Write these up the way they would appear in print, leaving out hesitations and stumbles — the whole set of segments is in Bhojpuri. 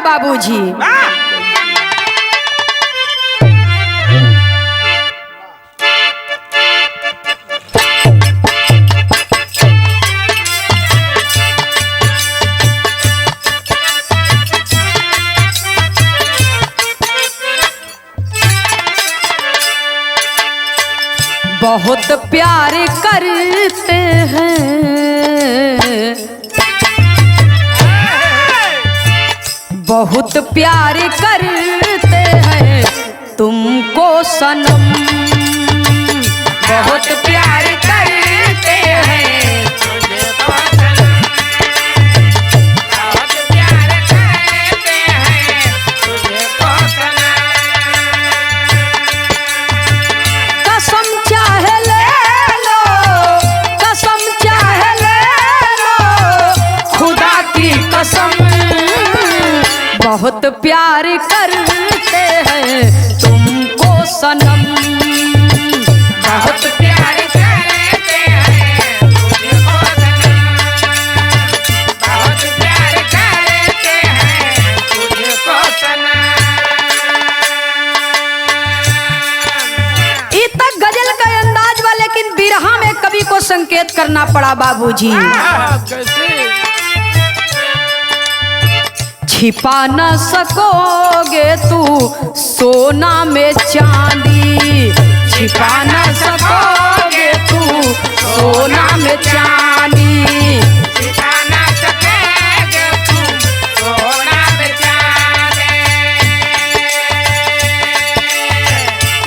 बाबूजी। बहुत प्यार करते हैं, बहुत प्यार करते हैं तुमको सनम, बहुत प्यार करते हैं तुझको सनम, बहुत प्यार करते हैं तुझको सनम। कसम चाहे ले लो, कसम चाहे ले लो, खुदा की कसम, बहुत प्यार करते हैं तुमको सनम, बहुत प्यार करते हैं तुझको सनम, बहुत प्यार करते हैं तुझको सनम। इतना गजल का अंदाज वाला, लेकिन बिरहा में कवि को संकेत करना पड़ा बाबूजी। छिपा न सकोगे तू सोना में चांदी, छिपा न सकोगे तू सोना में चांदी, छिपा न सकोगे तू सोना में चांदी।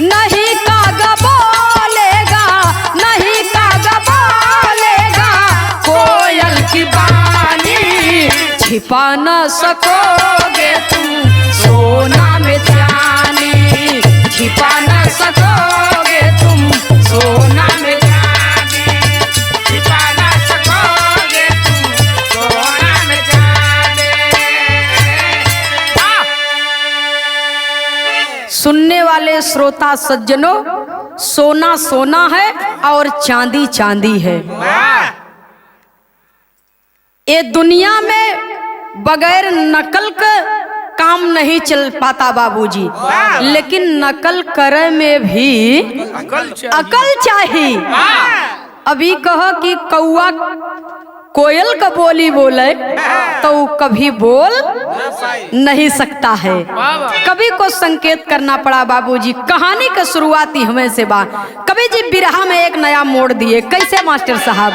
नहीं कागा बोलेगा, नहीं कागा बोलेगा कोयल की बानी, छिपा न सकोगे तुम सोना में चांदी, छिपा न सकोगे तुम सोना में चांदी, छिपा न सकोगे तुम सोना में चांदी। सुनने वाले श्रोता सज्जनों, सोना सोना है और चांदी चांदी है। ये दुनिया में बगैर नकल का काम नहीं चल पाता बाबूजी, लेकिन नकल करे में भी अकल चाहिए। अभी कहो कि कौआ कोयल का बोली बोले तो कभी बोल नहीं सकता है। कवि को संकेत करना पड़ा बाबूजी। कहानी का शुरुआती हमें से बात, कवि जी बिरहा में एक नया मोड़ दिए। कैसे मास्टर साहब?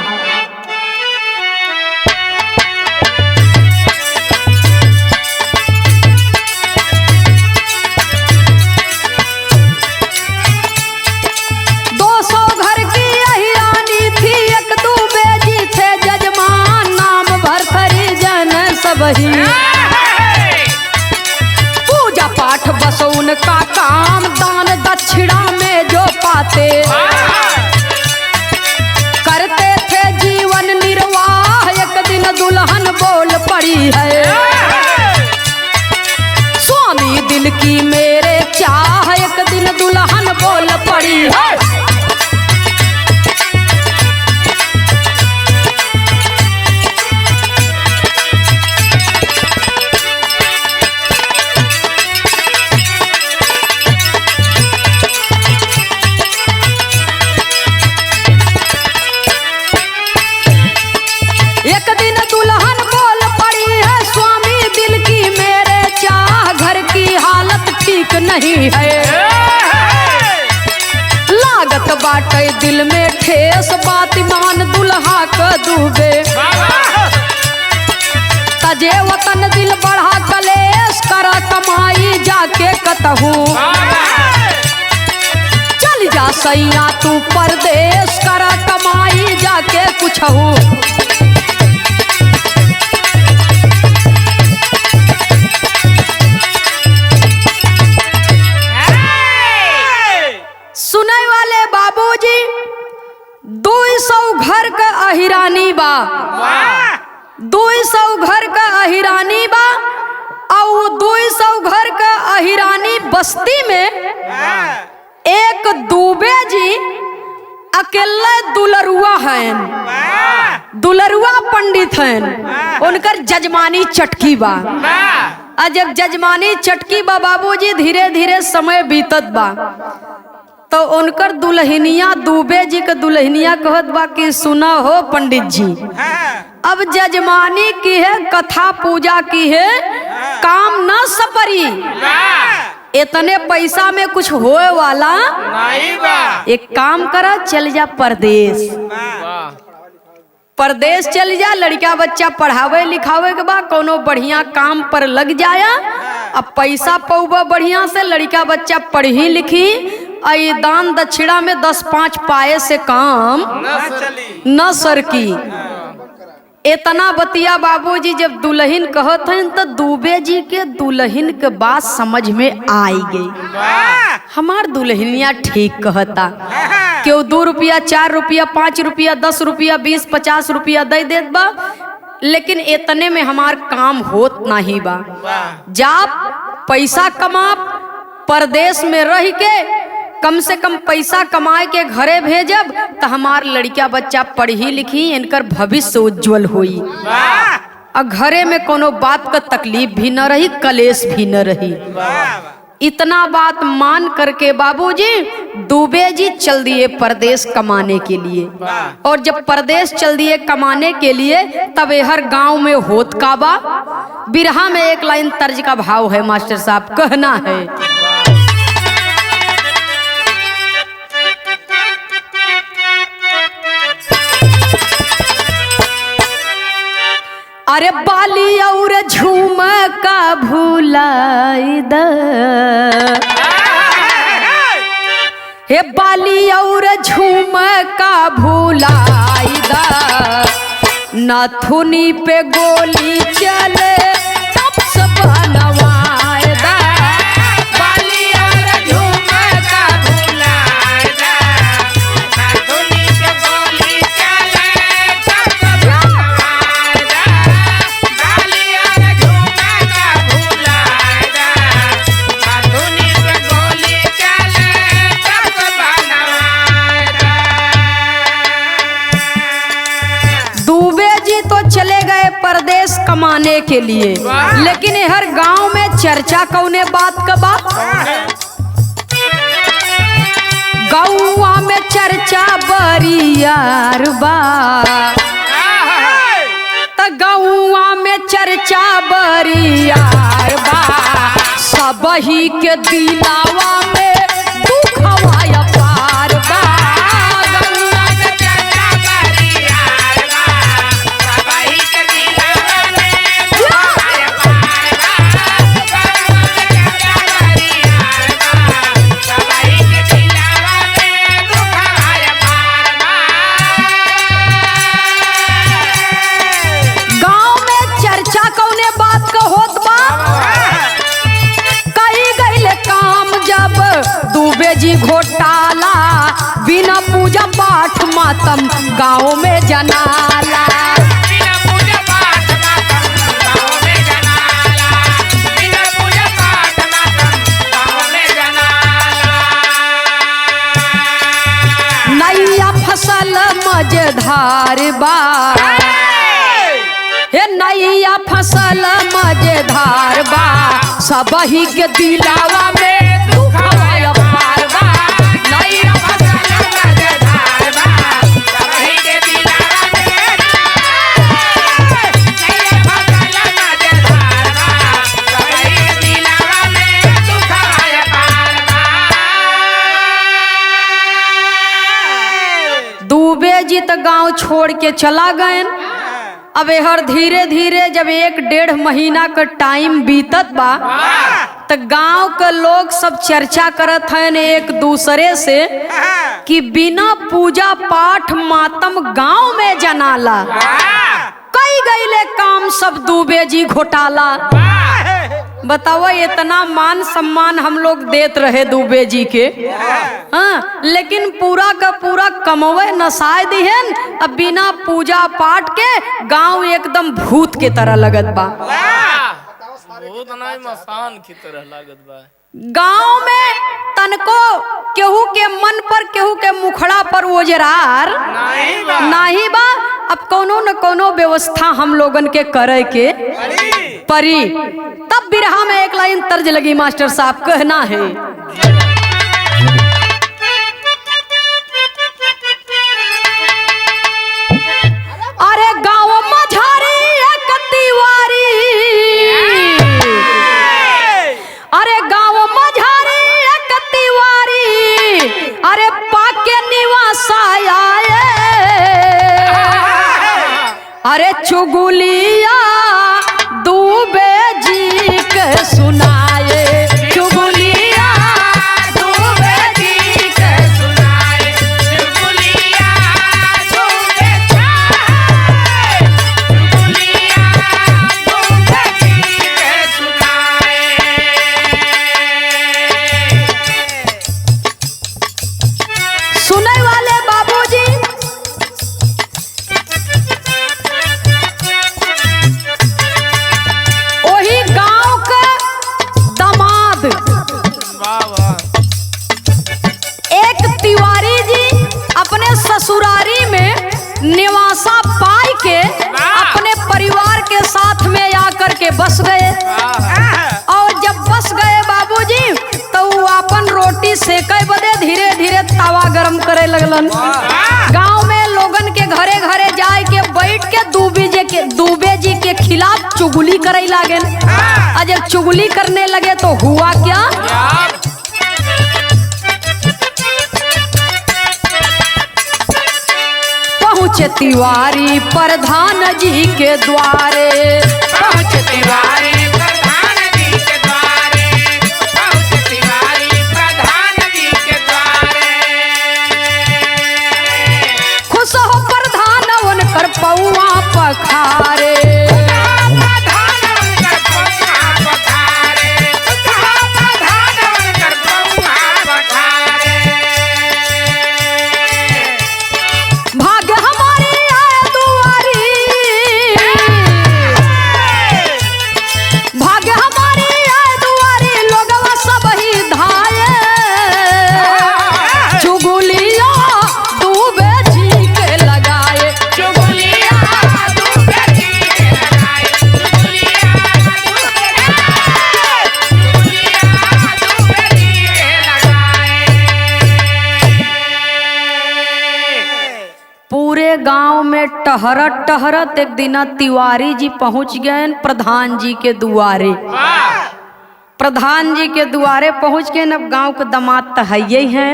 पूजा पाठ बस उनका काम, दान दक्षिणा में जो पाते करते थे जीवन निर्वाह। एक दिन दुल्हन बोल पड़ी है, स्वामी दिल की मेरे चाह। एक दिन दुल्हन बोल पड़ी है, एक दिन दुल्हन बोल पड़ी है, स्वामी दिल की मेरे चाह। घर की हालत ठीक नहीं है, लागत बाटे दिल में ठेस। बात मान दुल्हा का डूबे, तजे वतन दिल बढ़ा कलेश। कर कमाई जाके कतहू, चल जा सैया तू परदेश। कर कमाई जाके कुछहू, सुने वाले बाबूजी 200 घर का अहिरानी बा, 200 घर का अहिरानी बा। और 200 घर का अहिरानी बस्ती में एक दुबे जी अकेले दुलरुआ हैं, दुलरुआ पंडित हैं। उनकर जजमानी चटकी बा। जब जजमानी चटकी बा बाबूजी, धीरे धीरे समय बीतत बा तो उनकर दुल्हनिया दुबे जी के दुल्हनिया कहत बा कि सुना हो पंडित जी, अब जजमानी की है, कथा पूजा की है, काम न सपरी, इतने पैसा में कुछ होए वाला नहीं बा। एक काम करा, चल जा परदेश, परदेश चल जा, लड़का बच्चा पढ़ावे लिखावे के बाद कोनो बढ़िया काम पर लग जाया, अब पैसा पौबा बढ़िया से, लड़का बच्चा पढ़ी लिखी, आई दान दक्षिणा में 10-5 पाए से काम न सरकी। इतना बतिया बाबूजी जब दुल्हन कहत हैं तो दुबे जी के दुल्हन के बात समझ में आई गई। हमार दुल्हनिया ठीक कहता, क्यों 2 रुपया 4 रुपया 5 रुपया 10 रुपया 20-50 रुपया दे देत बा, लेकिन इतने में हमार काम होत नहीं बा। जा पैसा कमा, परदेश में रह के कम से कम पैसा कमाए के घरे भेजब तो हमार लड़का बच्चा पढ़ी लिखी, इनकर भविष्य उज्जवल होई, और घरे में कोनो बात का तकलीफ भी न रही, कलेश भी न रही। इतना बात मान करके बाबूजी दुबे जी चल दिए परदेश कमाने के लिए। और जब परदेश चल दिए कमाने के लिए, तब हर गांव में होत का बा। बिरहा में एक लाइन तर्ज का भाव है मास्टर साहब, कहना है, अरे बाली और झुमका भुलाई द, हे बाली और झुमका भुलाई द, नाथुनी पे गोली चले तब सब बनवाए द, बाली और झुमका भुलाई द, नाथुनी पे गोली चले तब सब बनवाए द, बाली और झुमका भुलाई द, नाथुनी पे गोली चले तब सब बनवाए द। दुबे जी तो चले गए परदेश कमाने के लिए, लेकिन हर गांव में चर्चा कौने बात का बा, गौवा में चर्चा बरियार बा, त गौवा में चर्चा बरियार बा, सबही के दिलावा में दुखवा अपार बा, गौवा में चर्चा बरियार बा, सबही के दिलावा में दुखवा अपार बा, गौवा में चर्चा बरियार बा, सबही के दिलावा में दुखवा अपार बा। गांव में चर्चा कौने बात का होत बा, कई गईले काम जब दुबे जी घोटाला, बिना पूजा पाठ मातम गांव में जनाला, बिना पूजा पाठ मातम गांव में जनाला, बिना पूजा पाठ मातम गांव में जनाला। नैया फसल मजेदार बा, हे नैया फसल मजेदार बा, सबही के दिलावा में दुखवा अपार बा, नैया फसल मजेदार बा, सबही के दिलावा में, नैया फसल मजेदार बा, सबही के दिलावा में दुखवा अपार बा। दुबे जी तो गांव छोड़ के चला गए। अब हर धीरे धीरे जब 1-1.5 महीना का टाइम बीतत बा, तो गांव के लोग सब चर्चा करत हैं एक दूसरे से कि बिना पूजा पाठ मातम गांव में जनाला, कई गईले काम सब दुबे जी घोटाला। बताओ, इतना मान सम्मान हम लोग देत रहे दुबे जी के, हाँ, लेकिन पूरा का पूरा कमवे नसाए दिहन। अब बिना पूजा पाठ के गांव एकदम भूत के तरह लगत बा, भूत नहीं मसान की तरह लागत बा। गांव में तनको केहू के मन पर, केहू के मुखड़ा पर ओजरार नहीं बा। अब कोनो न कोनो व्यवस्था हम लोगन के करे के परी। तब बिरहा में एक लाइन तर्ज लगी मास्टर साहब, कहना है अरे गाँव मझारी एक तिवारी, अरे गाँव मझारी एक तिवारी, अरे पाके निवास आए, अरे चुगलिया दूबे जी के सुनाए, चुगलिया दूबे जी के सुनाए, चुगलिया दूबे चुगलिया दूबे जी के सुनाए। सुने वाले बाबूजी वही गांव का दामाद वाह वाह। एक तिवारी जी अपने ससुरारी में निवासा पाई के अपने परिवार के साथ में आकर के बस गए। और जब बस गए बाबूजी तो वो अपन रोटी सेके बदे धीरे धीरे तवा गरम करे लगलन। गांव में लोगन के घरे घरे जाए के बैठ के दूबे जी के खिलाफ चुगली करे लागल। और जब चुगली करने लगे तो हुआ क्या, पहुँचे तिवारी प्रधान जी के द्वारे, पहुँच तिवारी प्रधान जी के द्वारे, पहुँच तिवारी प्रधान जी के द्वारे। खुश हो प्रधान उनकर पौआ पखारे, प्रधान उनकर पौआ पखारे, प्रधान उनकर पौआ पखारे। भाग्य हमारी आए दुआरी, भाग्य हमारी आए दुआरी, लोगवा सब ही धाये, चुगलिया दूबे जी के लगाए, चुगलिया दूबे जी के लगाए, चुगलिया दूबे जी के लगाए। पूरे गांव में टहरत टहरत एक दिन तिवारी जी पहुंच गए प्रधान जी के दुआरे। प्रधान जी के दुआरे पहुंच गए। अब गांव के दामाद तो है ही हैं।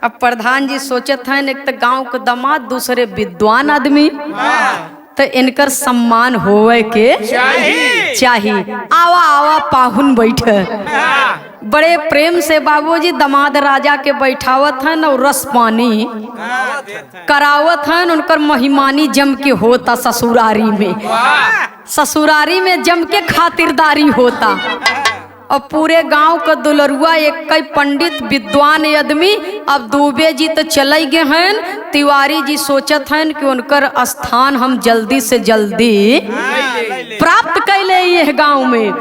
अब प्रधान जी सोचत हैं एक तो गांव के दामाद, दूसरे विद्वान आदमी, तो इनकर सम्मान होवे के चाहिए। आवा आवा पाहुन बैठे, बड़े प्रेम से बाबूजी दामाद राजा के बैठावत हैं और रस पानी करावत हैं। उनकर महिमानी जम के होता ससुरारी में, ससुरारी में जम के खातिरदारी होता। और पूरे गांव का दुलरुआ एक कई पंडित विद्वान आदमी। अब दूबे जी तो चले गए हैं, तिवारी जी सोचत हैं कि उनकर स्थान हम जल्दी से जल्दी प्राप्त कर ले ये गांव में।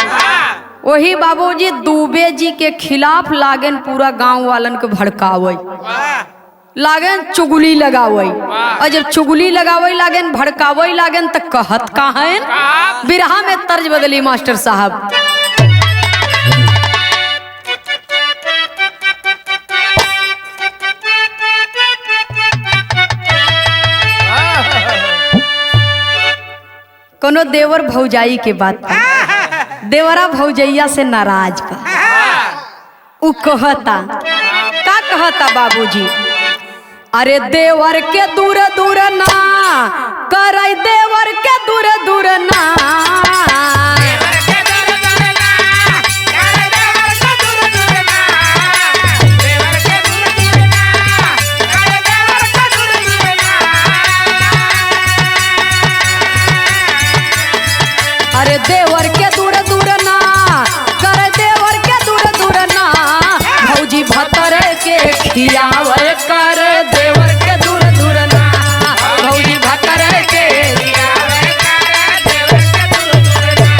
वही बाबूजी दूबे जी के खिलाफ लागन पूरा गांव वालन के भड़कावे, लागन चुगली लगावे। और जब चुगली लगावे लागन, भड़कावे लागन, तो कहत कहां बिरहा में तर्ज बदली मास्टर साहब। कोनो देवर भौजाई के बात, देवरा भौजैया से नाराज बा। उ कहता का, कहता बाबूजी, अरे देवर के दूर दूर ना करे, देवर के दूर दूर ना, अरे देवर के दूर दूर ना करे, देवर के दूर दूर ना, भौजी भतर के खियावे कर, देवर के दूर दूर ना, भौजी भतर के खियावे कर, देवर के दूर दूर ना।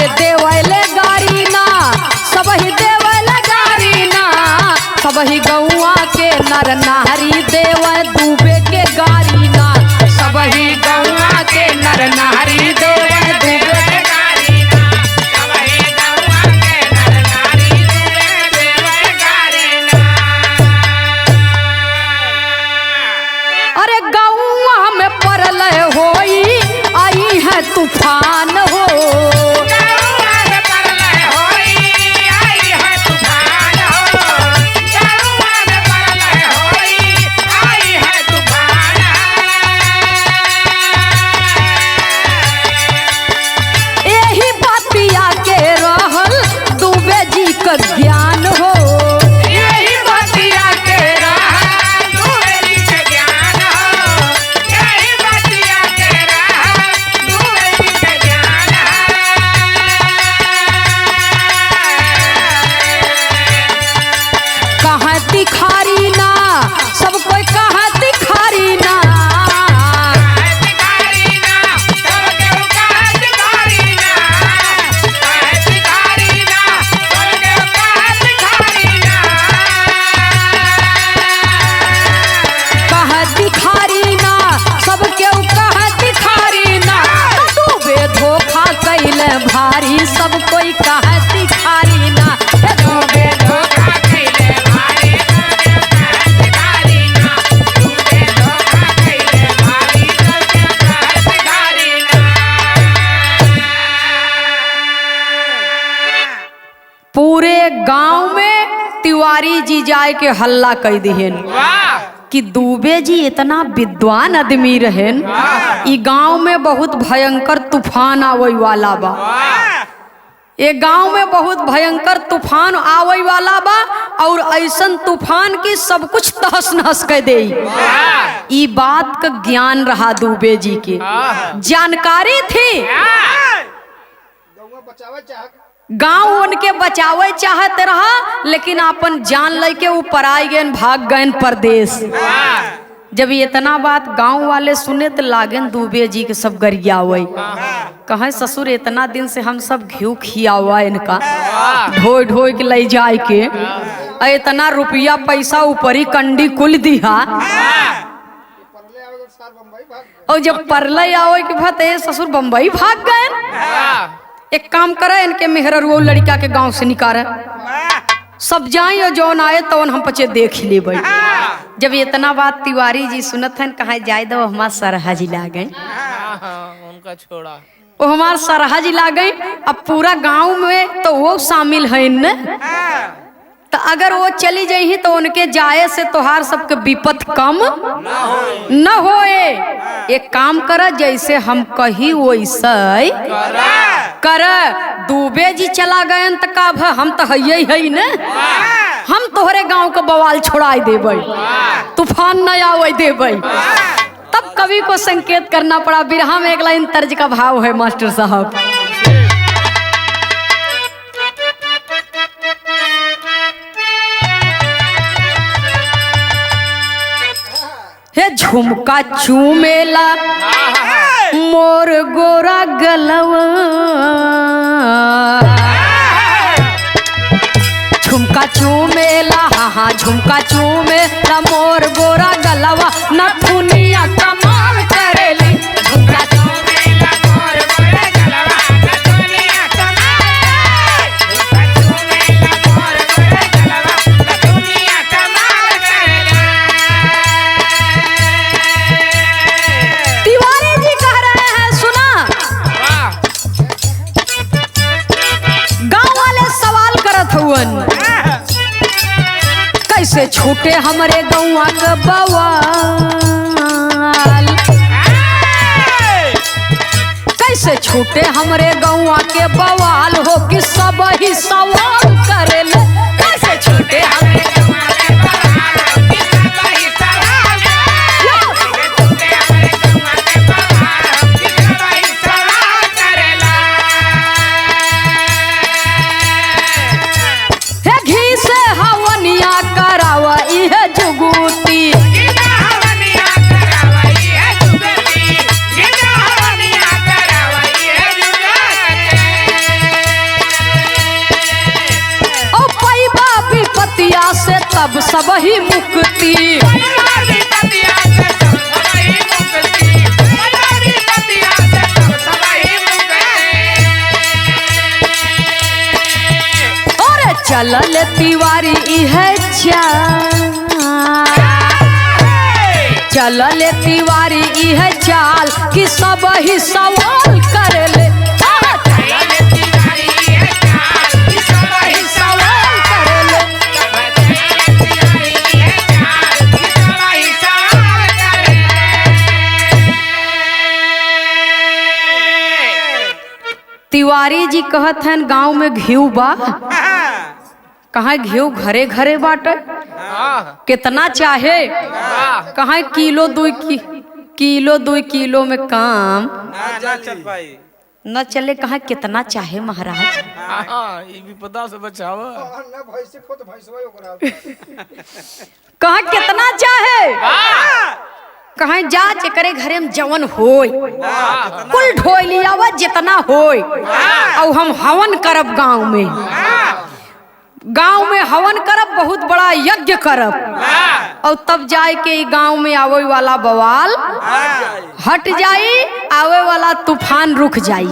अरे देवले गारी ना सबही देवले गारी ना सबही गौआ के नर नारी देव डूबे के गारी ना सबही गौआ के नर नारी देव डूबे के अरे गौआ में परलय होई आई है तूफान हो ज्ञान हो यही बतिया के रहा डूबे जी के ज्ञान हो यही बतिया के रहा डूबे जी के ज्ञान कहाँ तिखारी ना सब कोई कहाँ तिखारी ना भारी सब कोई कहा तिखारी ना डूबे धोखा कैले भारी तिखारी ना डूबे धोखा कैले भारी तिखारी ना पूरे गांव में तिवारी जी जाए के हल्ला कह दिहन कि दुबे जी इतना विद्वान आदमी रहेन ई गांव में बहुत भयंकर तूफान आवे वाला बा ये गांव में बहुत भयंकर तूफान आवे वाला बा और ऐसन तूफान की सब कुछ तहस नहस कर दे ई बात का ज्ञान रहा दुबे जी के जानकारी थी गांव उनके बचावे चाहते रहा लेकिन अपन जान लेके वो पराई गए भाग गए परदेश जब इतना बात गांव वाले सुने तो लागन दुबे जी के सब गरियावे कहे ससुर इतना दिन से हम सब घी खियावा इनका ढोई ढोई के ले जाए के इतना रुपया पैसा ऊपरी कंडी कुल दिया और जब परले आवे के भात ससुर बम्बई भाग गए एक काम करे इनके मेहर वो लड़का के गांव से निकाले सब जाए और जौन आए तो हम पचे देख ले जब इतना बात तिवारी जी सुनत हैं कहा जाए दो हमार सरहा जी ला गए उनका छोड़ा वो हमार सरहा जी ला गए अब पूरा गांव में तो वो शामिल है न तो अगर वो चली जाही तो उनके जाए से तोहार सबके विपत कम न होए एक काम कर जैसे हम कही वैसे कर दुबे जी चला गए तो का हम तो है न हम तोहरे गांव का बवाल छोड़ा देबै तूफान न आवे देबै तब कवि को संकेत करना पड़ा बिरहा में एक लाइन तर्ज का भाव है मास्टर साहब हे झुमका चूमेला मोर गोरा गलवा झुमका चूमेला हाँ झुमका चूमेला मोर गोरा गलवा नथुनिया कमाल करेली झुमका चूमेला मोर गोरा गलवा नथुनिया कमाल झुमका चूमेला मोर गोरा गलवा नथुनिया कमाल करेला तिवारी जी कह रहे हैं सुना गांव वाले सवाल करत हुवन कैसे छूटे हमरे गौवा के बवाल कैसे छूटे हमरे गौवा के बवाल हो कि सब ही सवाल करेले कैसे छूटे हमरे गौवा के बवाल हो कि सब ही सवाल कैसे छूटे हमरे गौवा के बवाल हो कि सब ही सवाल करेला हे घी से हवनिया करावा इहे जुगुती सब ही मुक्ति। मयारी पतिया से सब ही मुक्ति, मयारी पतिया से सब ही मुक्ति। और चलल तिवारी है चलल तिवारी है चाल कि सब ही सवाल करेले। चलल तिवारी है चाल कि सब ही सवाल करेले। चलल तिवारी है चाल कि सब ही सवाल करेले। तिवारी जी कहत हैं गांव में घीव बा। कहाँ घीव घरे घरे बाटे, कितना चाहे कहाँ किलो 2 किलो में काम न चले। कहाँ कितना चाहे महाराज, विपदा से बचावा। कहाँ कितना चाहे कहाँ जा जेकरे घरे में जवन होय कुल ढोय लियावा जितना होय और हम हवन करब। गांव में हवन करब, बहुत बड़ा यज्ञ करब और तब जाए के गांव में आवे वाला बवाल हट जाई, आवे वाला तूफान रुक जाई।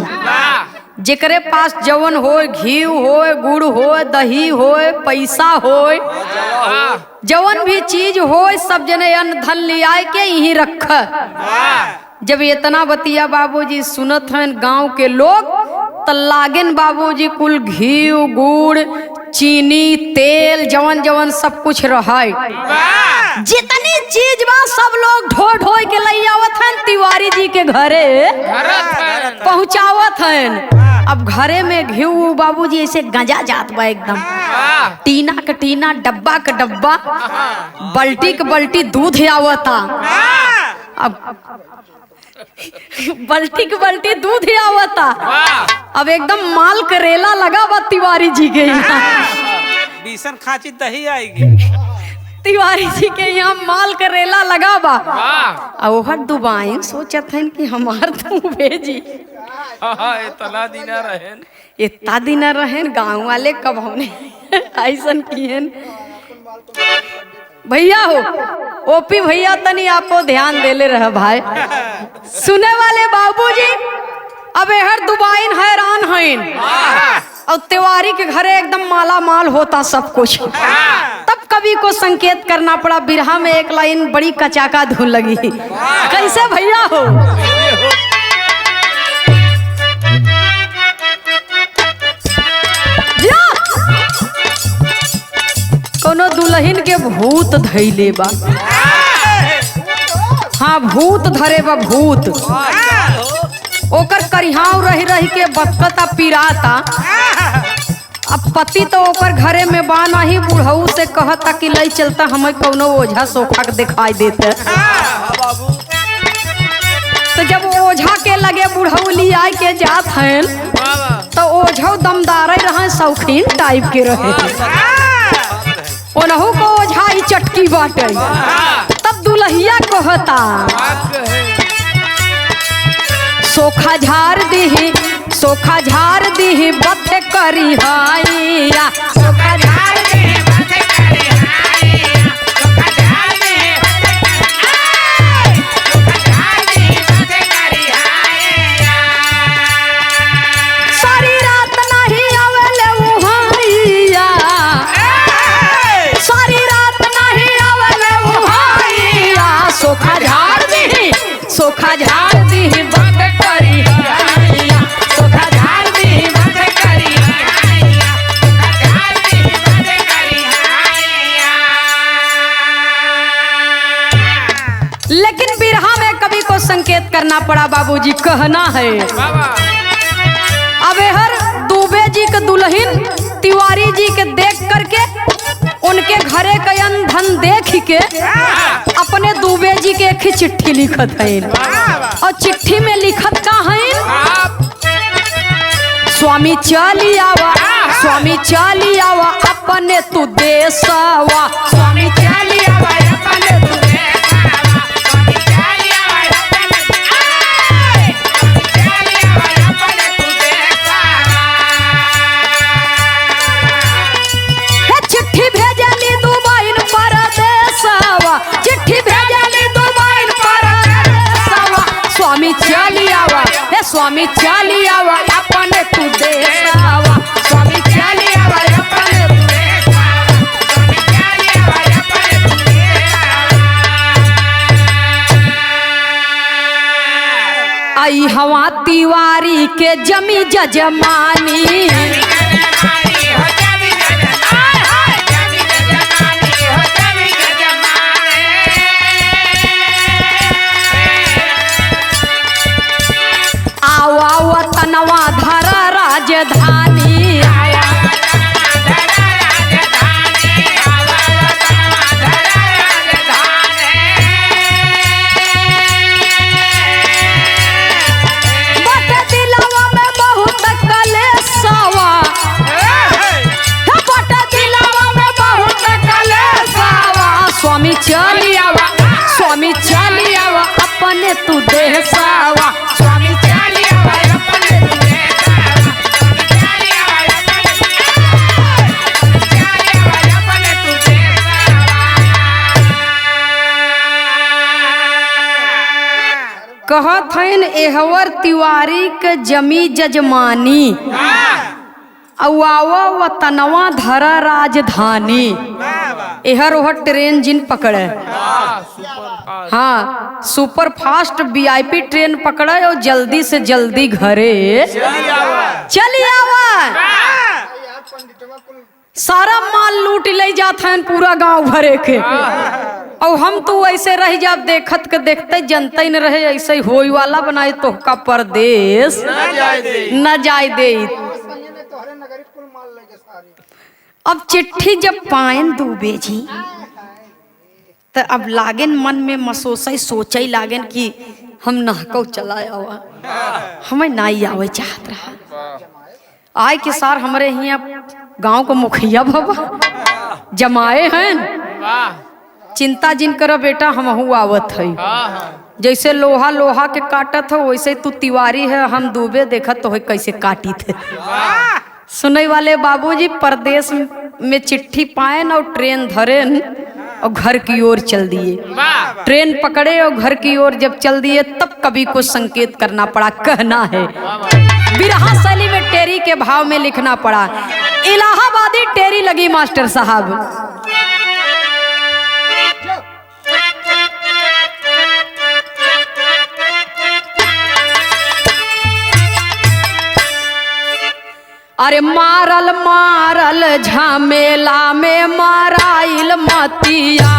जेकरे पास जवन होय, घी होय, गुड़ होय, दही होय, पैसा होय, जवन भी चीज होय सब जने अन्न धन लिया के यहीं रख। जब इतना बतिया बाबूजी सुनत हैं गांव के लोग त लागेन बाबूजी कुल घी गुड़ चीनी तेल जवन जवन सब कुछ रहे, जितनी चीज बा सब लोग ढो ढो के ले आवत हैं तिवारी जी के घरे पहुँचावत हैं। अब घरे में घी बाबूजी ऐसे गंजा जात बा एकदम, टीना के टीना, डब्बा के डब्बा, बल्टी के बल्टी दूध आवता। अब बल्टी के बल्टी दूध आवता। अब एकदम माल करेला लगा बा तिवारी जी के यहाँ। बीसन खांची दही आएगी। तिवारी जी के यहाँ माल करेला लगा बा। और दुबाइन सोचत हैं कि हमार तू भेजी इतना दिन रहें गाँव वाले कब हमने ऐसन कियन। भैया हो ओपी भैया तनी आपको ध्यान देले रह भाई। सुने वाले बाबूजी अब हर दुबाइन हैरान हैं और तिवारी के घरे एकदम माला माल होता सब कुछ। तब कवि को संकेत करना पड़ा, बिरहा में एक लाइन बड़ी कचाका धुन लगी। कैसे भैया हो? कोनो दुल्हन के भूत धैले बा। हाँ भूत धरे बा भूत। ओकर करिहाव रही रही के बकता पिराता। अब पति तो ओकर घरे में बा नहीं, बुढ़ऊ से कहता कि ले चलता हमें कोनो ओझा सोखा के दिखाई देते। तो जब ओझा के लगे बुढ़ऊ ली आए के जात हैं तो ओझा दमदार रहे, शौकीन टाइप के रहे। ओनहु को ओझा ही चटकी बाटे। तब दुल्हिया कहता सोखा झार दीही बथे करी हाइया। सोखा झार दीही बथे करी हाइया। सोखा झार दीही बथे करी हाइया। सारी रात नहीं आवेले उहाइया। सारी रात नहीं आवेले उहाइया। सोखा झार दीही बथे करी हाइया। सोखा झार दीही बथे करी हाइया। सोखा झार दीही बथे करी हाइया। लेकिन बिरहा में कवि को संकेत करना पड़ा बाबूजी, कहना है अब हर दुबे जी के दुल्हन तिवारी जी के देख करके उनके घरे का धन देख के अपने दुबे जी के एक ही चिट्ठी लिखत है। और चिट्ठी में लिखत का है स्वामी चली आवा अपने तू देशवा। स्वामी चली आवा अपने तू देशवा। स्वामी चली आवा अपने तू देशवा। चिट्ठी भेजली दुबाइन पर स्वामी चलियावा, हे स्वामी चलियावा अपने तू देसावा, स्वामी चलियावा अपने तू आई हवा तिवारी के जमी जजमानी, आवा वतनवा धरा राजधानी, बट दिलवा में बहुत कलेशवा, बट दिलवा में बहुत कलेशवा, स्वामी चलियावा, स्वामी चलियावा अपने तू देसावा, स्वामी चलियावा अपने तू देसावा, अपने तू कहत हन एहवर तिवारी के जमी जजमानी, अवावा वतनवा धरा राजधानी, एहर ओहर ट्रेन जिन पकड़े, हाँ सुपर फास्ट वीआईपी ट्रेन पकड़े और जल्दी से जल्दी घरे चली आवा, सारा माल लूट ले जात हैं पूरा गांव भरे के, और हम तो ऐसे रह जा देखत के देखते जनते न रहे, ऐसे होई वाला बनाए तो का परदेश न जाए दे। अब चिट्ठी जब पायन दुबे जी तो अब लागेन मन में मसोसई सोचई लागेन कि हम नहको चलाया हुआ, हमें नाई आवे चाहत रहा, आय के सार हमारे यहाँ गांव को मुखिया बाबा जमाए हैं, चिंता जिन करो बेटा हमहू आवत है, जैसे लोहा लोहा के काटत हो वैसे तू तिवारी है, हम दुबे देखत तो है कैसे काटी थे। सुनने वाले बाबूजी परदेश में चिट्ठी पाए और ट्रेन धरे और घर की ओर चल दिए, ट्रेन पकड़े और घर की ओर जब चल दिए तब कभी को संकेत करना पड़ा, कहना है बिरहा शैली में टेरी के भाव में लिखना पड़ा, इलाहाबादी टेरी लगी मास्टर साहब। अरे मारल मारल झमेला में माराइल मतिया,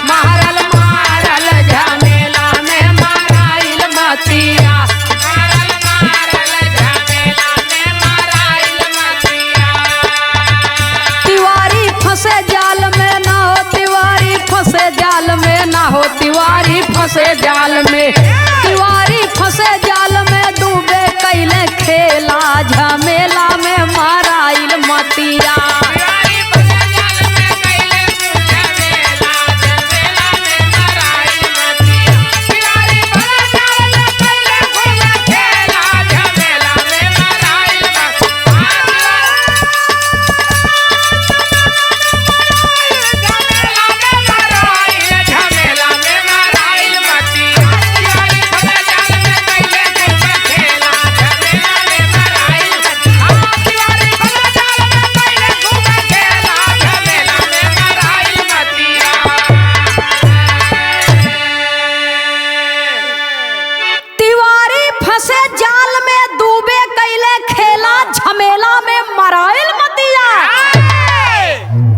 मारल मारल झमेला में माराइल मतिया, मारल मारल झमेला में माराइल मतिया, तिवारी फंसे जाल में ना हो, तिवारी फंसे जाल में ना हो, तिवारी फंसे जाल में, तिवारी फंसे जाल में डूबे कैले खेला, झमेला में माराइल मतिया,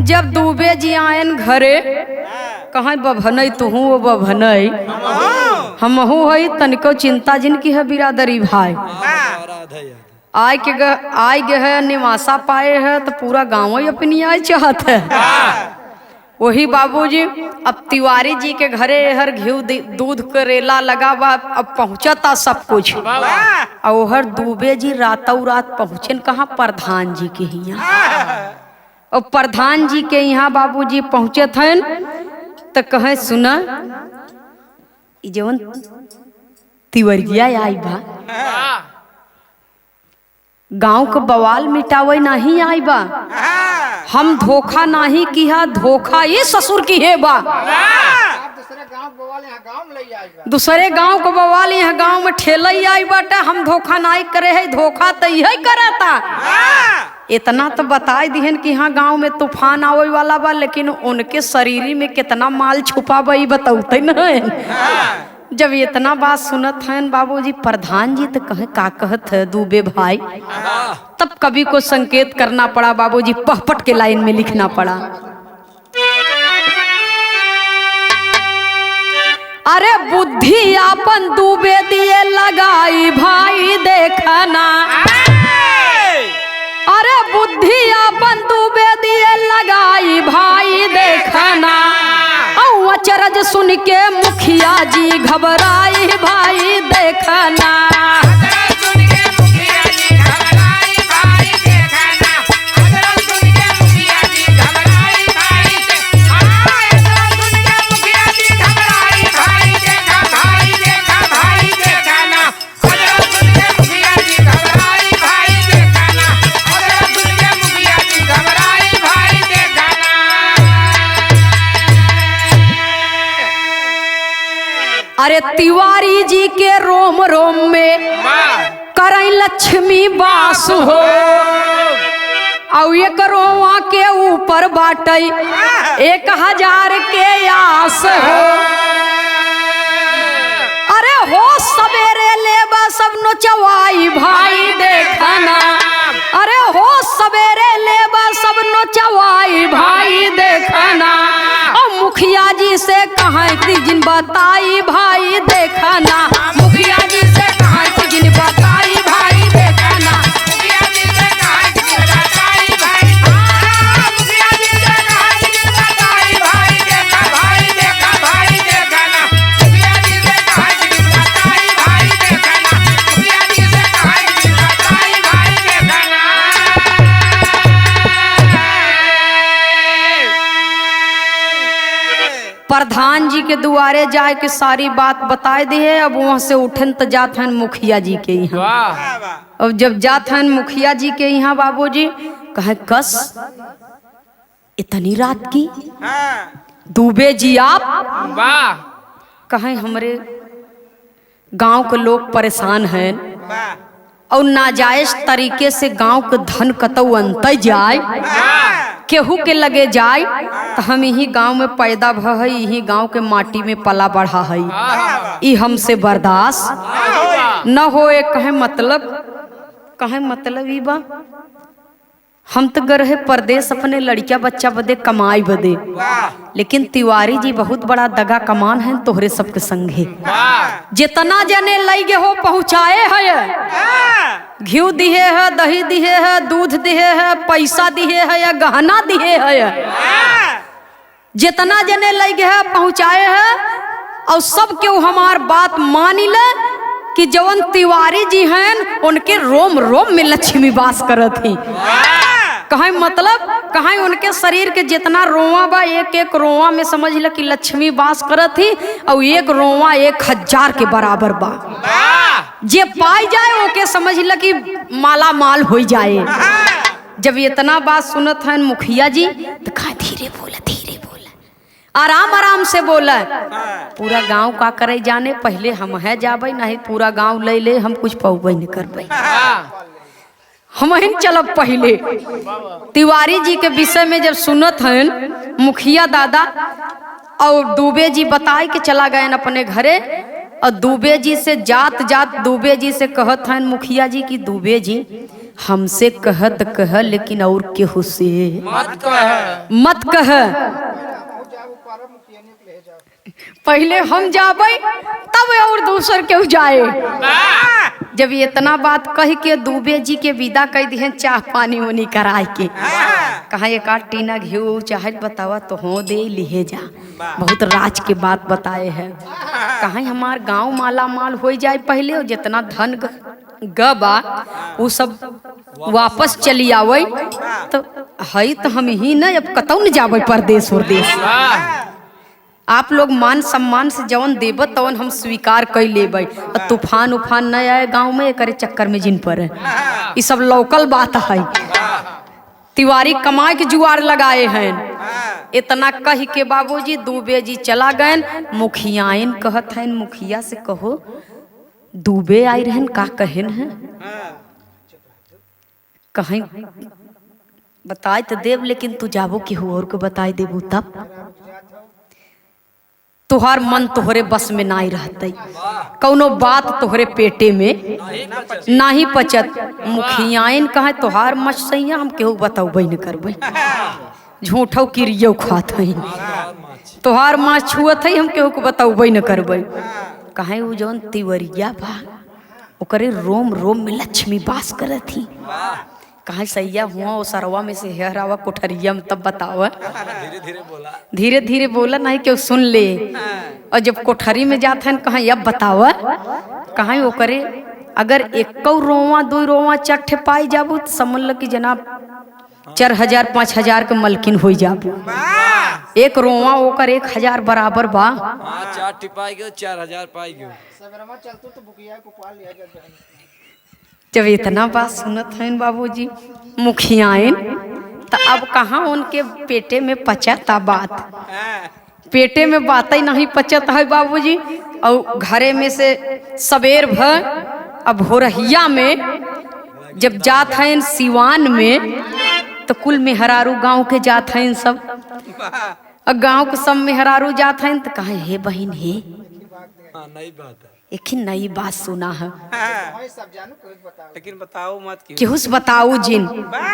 जब दुबे जी आयन घरे कहाँ बभनई तुहू वो बभनई हमहू हई तनिको चिंता जिनकी है बिरादरी भाई आय गे है निवासा पाए है तो पूरा गाँव ही अपनी आय चाहत है। वही बाबूजी अब तिवारी जी के घरे हर घी दूध करेला लगा बा, अब पहुंचता सब कुछ और हर दुबे जी रातों रात पहुँचन कहाँ प्रधान जी के यहाँ, और प्रधान जी के यहाँ बाबूजी पहुँचे थे तो कहे सुना जवन तिवरिया आई बा गांव के बवाल मिटावे नहीं आई बा, हम धोखा नहीं किया, धोखा ये ससुर की है बा। दूसरे गांव को बवाल यहाँ गांव में ठेलई आई बाटे, हम धोखा नहीं करे है, धोखा तो यही करता। इतना तो बताई दिहन कि हाँ गांव में तूफान आवे वाला बा, लेकिन उनके शरीरी में कितना माल छुपा बा बताते न। जब इतना बात सुनत हैं बाबूजी प्रधान जी तो कहे का कहत है दूबे भाई, तब कवि को संकेत करना पड़ा बाबूजी, पहपट के लाइन में लिखना पड़ा। अरे बुद्धि आपन दूबे दिए लगाई भाई देखना, अरे बुद्धि आपन दूबे दिए लगाई भाई देखना। अचरज सुन के मुखिया जी घबराई भाई देखना। अरे तिवारी जी के रोम रोम में करई लक्ष्मी बास हो, और एक रोवा के ऊपर बाटई 1000 के आस हो। अरे हो सवेरे लेबा सब नोचवाई भाई देखना, अरे हो सवेरे लेबा सब नोचवाई भाई देखना। और मुखिया जी से कहाँ की जिन बताई भाई देखना, मुखिया जी से कहाँ की जिन बताई भाई देखना। मुखिया जी से कहाँ की जिन बताई भाई, मुखिया जी से कहाँ की जिन बताई भाई देखा भाई देखा भाई देखना। मुखिया जी से कहाँ की जिन बताई भाई देखना, मुखिया जी से कहाँ की जिन बताई भाई देखना। प्रधान जी के दुआरे जाए के सारी बात बताए दी है। अब वहां से उठन तो जात हैं मुखिया जी के यहाँ। अब जब जात हैं मुखिया जी के यहाँ बाबूजी कहे कस इतनी रात की दूबे जी आप कहे हमरे गांव के लोग परेशान हैं और नाजायज तरीके से गांव के धन कतौ अंत जाए, केहू के लगे जाए, तो हम यही गांव में पैदा भ है, यही गांव के माटी में पला बढ़ा है, ई हमसे बर्दाश्त न होए। कहे मतलब ई बा हम तो गए रहे परदेश अपने लड़किया बच्चा बदे कमाई बदे, लेकिन तिवारी जी बहुत बड़ा दगा कमान है तोहरे सबके संगे। जितना जने लगे हो पहुँचाए है, घी दिए है, दही दिए है, दूध दिए है, पैसा दिए है या गहना दिए है, जितना जने लगे है पहुँचाए है। और सब क्यों हमार बात मानी ले कि जवन तिवारी जी हैं उनके रोम रोम में लक्ष्मी वास करत ही। कहे मतलब कहे उनके शरीर के जितना रोवा बा, एक एक रोवा में समझ ल कि लक्ष्मी वास करत ही, और एक रोवा 1000 के बराबर बा। जे पाई जाए ओके समझ ल कि माला माल हो जाए। जब इतना बात सुनत हैं मुखिया जी तो कहा धीरे बोला आराम आराम से बोला। पूरा गांव का करे जाने, पहले हम है जाबे नहीं पूरा गांव ले ले, हम कुछ पौबे नहीं करबे, हम ही चलब पहले। तिवारी जी के विषय में जब सुनत हैं मुखिया दादा और दूबे जी बताए के चला गए अपने घरे, और दूबे जी से जात दूबे जी से कहत हैं मुखिया जी की दूबे जी हमसे कहत कह लेकिन और केहू से मत कह, पहले हम जाबे तब और दूसर क्यों जाए। जब इतना बात कह के दूबे जी के विदा कह दी चाह पानी उनी कराए के, कहा एक आध टीना घी चाहे बतावा तो हो दे लिहे जा, बहुत राज के बात बताए हैं। कहा हमार गांव माला माल हो जाए पहले, और जितना धन गबा वो सब वापस चली आवे, तो है तो हम ही न अब कतौ न जावे परदेश उरदेश। आप लोग मान सम्मान से जवन देबत तवन हम स्वीकार कर लेबै, और तूफान उफान न आए गांव में करे चक्कर में जिन पर ये सब लोकल बात है। तिवारी कमाए के जुआर लगाए हैं, इतना कह के बाबूजी दुबे जी चला गए। मुखियाइन कहत हैं, मुखिया से कहो दुबे आई रहन का कहन है, कहीं बताए तो देव, लेकिन तू जाबो केहू और को बताए देबू तब तुहार मन तोहरे बस में नहीं रहते, कौनो बात तोहरे पेटे में नहीं पचत। मुखियाइन कहे तुहार मच सैया हम केहू बताऊबे न करबे, झूठौ किरियो खात हई, तुहार माँ छुअत हई हम केहू को बताऊबे न करबे। कहे उ जौन तिवरिया बा ओकरे रोम रोम में लक्ष्मी वास करत थी। कहा सैया हुआ वो सरवा में से हरावा कोठरिया में, तब बतावा धीरे धीरे बोला नहीं क्यों सुन ले। और जब कोठरी में जाते हैं कहा अब बतावा, कहा वो करे अगर एक रोवा 2 रोवा चट्ठे पाई जाबू तो समझ लो कि जनाब 4000 5000 के मलकिन हो जाबू। एक रोवा ओकर 1000 बराबर बा। 4 पाई गयो 4000 पाई गयो। जब इतना बात सुनत हैं बाबूजी मुखियाइन, तो अब कहाँ उनके पेटे में पचता बात, पेटे में बात ही नहीं पचत है बाबूजी। और घरे में से सवेर भर अब भोरहिया में जब जात हैं सिवान में, तो कुल मेहरारू गांव के जात हैं सब, और गांव के सब मेहरारू जात हैं तो कहे हे बहन हे नई बात है, एक ही नई बात सुना है, लेकिन बताओ मत क्यों, केहू से बताऊ जिन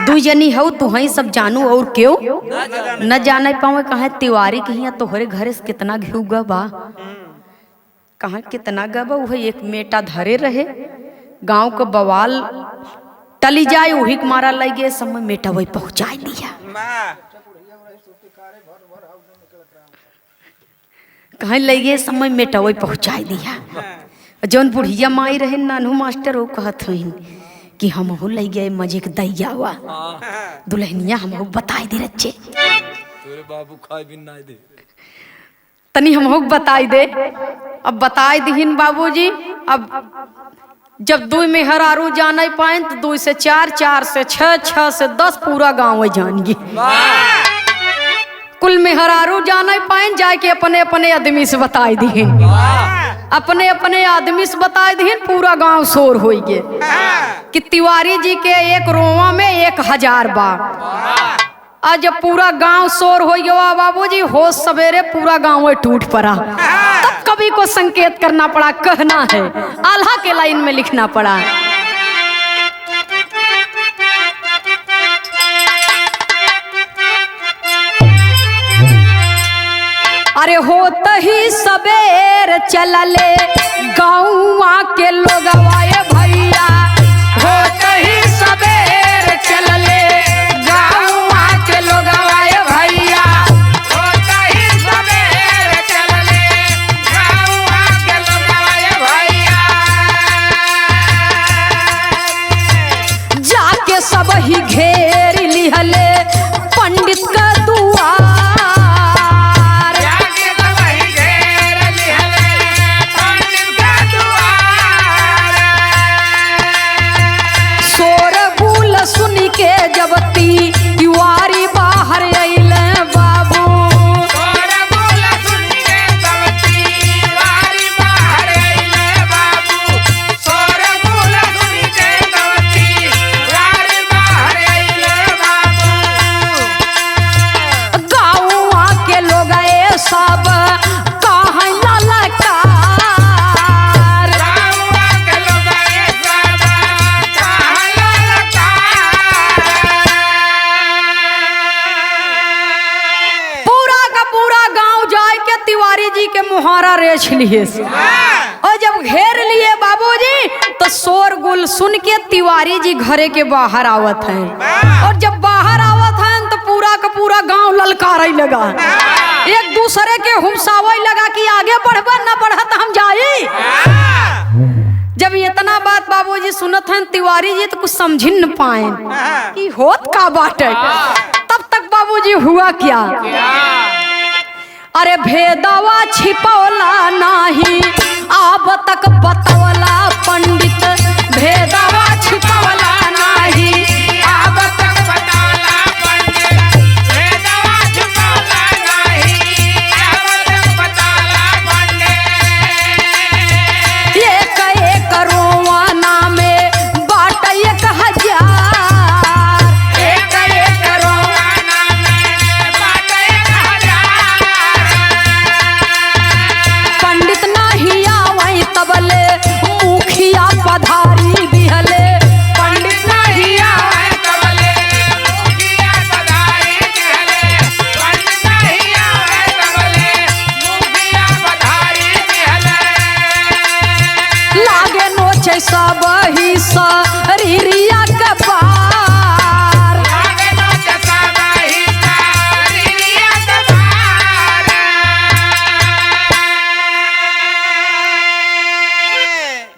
2 जनी हो तू ही सब जानू और क्यों न जाने पावे। कहे तिवारी के यहाँ तोहरे घरे से कितना घिउ बा, कहा कितना गबा, वह एक मेटा धरे रहे, गांव को बवाल टली जाए वही के मारा लगे, समय मेटा वही पहुंचा दिया। कहीं लगे समय मेटा वही पहुंचा दिया। जौन बुढ़िया माई रहे नानू मास्टर वो कहत हईन कि हम हो ले गए मजे के दैया हुआ दुल्हनिया हम बताई दे रच्चे, तोरे बाबू खाए भी नहीं दे, तनी हम बताई दे। अब बताई दीन बाबूजी। अब जब 2 मेहरारू जाने पाए तो 2 से 4, 4 से 6, 6 से 10 पूरा गाँव जानिए। कुल मेहरारू जाने पाए जाके अपने अपने आदमी से बताई दीन, अपने अपने आदमी से बताई दीन, पूरा गांव शोर हो गए कि तिवारी जी के एक रोवा में 1000 बा। आज जब पूरा गांव शोर हो गया बाबूजी, होश सवेरे पूरा गांव में टूट पड़ा। तब कवि को संकेत करना पड़ा, कहना है आल्हा के लाइन में लिखना पड़ा। अरे होत ही सबेर चलले गाँवा के लोग आए भैया, होत ही सबेर चलले गाँवा के लोग आए भैया, होत ही सबेर चलले गाँवा के लोग आए भैया। जाके सब ही घेर लिहले पंडित का दुआर, के जब तिवारी बाहर अइले बाबू, तोरा बोल सुन के तब तिवारी बाहर अइले बाबू, तोरा बोल सुन के तब तिवारी बाहर अइले बाबू। गाँव के लोग ये सब कहाँ ललकार, गाँवा के लोग ये सब कहाँ ललकार। पूरा का पूरा गांव जाए के तिवारी जी के मुहारा रेछ लिए से। और जब घेर लिए बाबूजी तो शोरगुल सुन के तिवारी जी घरे के बाहर आवत हैं। और जब बाहर आवत हैं तो पूरा का पूरा गांव ललकारे लगा, एक दूसरे के हुमसावे लगा कि आगे बढ़बा ना बढ़ा तो हम जाई। जब इतना बात बाबूजी सुनत हैं तिवारी जी तो कुछ समझ न पाए कि होत का बात है। तब तक बाबूजी हुआ क्या, अरे भेदवा छिपौला नाही अब तक बतौला पंडित, भेदवा छिपौला नाही अब तक बताला पंडित, भेदवा छुपौला पधारी दिहले पंडित नहीं आवे कबले मुखिया पधारी दिहले पंडित नहीं आवे कबले मुखिया पधारी दिहले लागे नोचे सब ही शरीरिया के पार आगे तो चसाबा ही सारिया कबार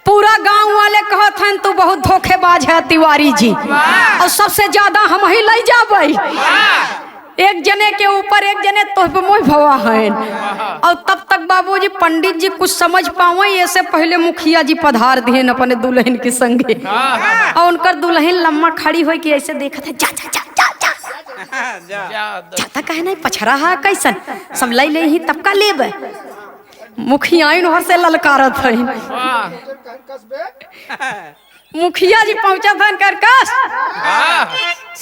पूरा गांव वाले कहत हन तू बहुत धोखेबाज है तिवारी जी और सबसे ज्यादा हम ही ले जाबे एक जने के ऊपर एक जने तो पे मोह भवा है और तब तक बाबूजी पंडित जी कुछ समझ पावे ऐसे पहले मुखिया जी पधार दिए अपने दुल्हन के संगे और उनकर दुल्हन लम्मा खड़ी हो कि ऐसे देखत है जा जा जा जा जा जाता कहे नहीं पछरा है कैसन सब ले ले ही तब का लेब मुखिया हर से ललकारत है मुखिया जी पहुंचा था करकस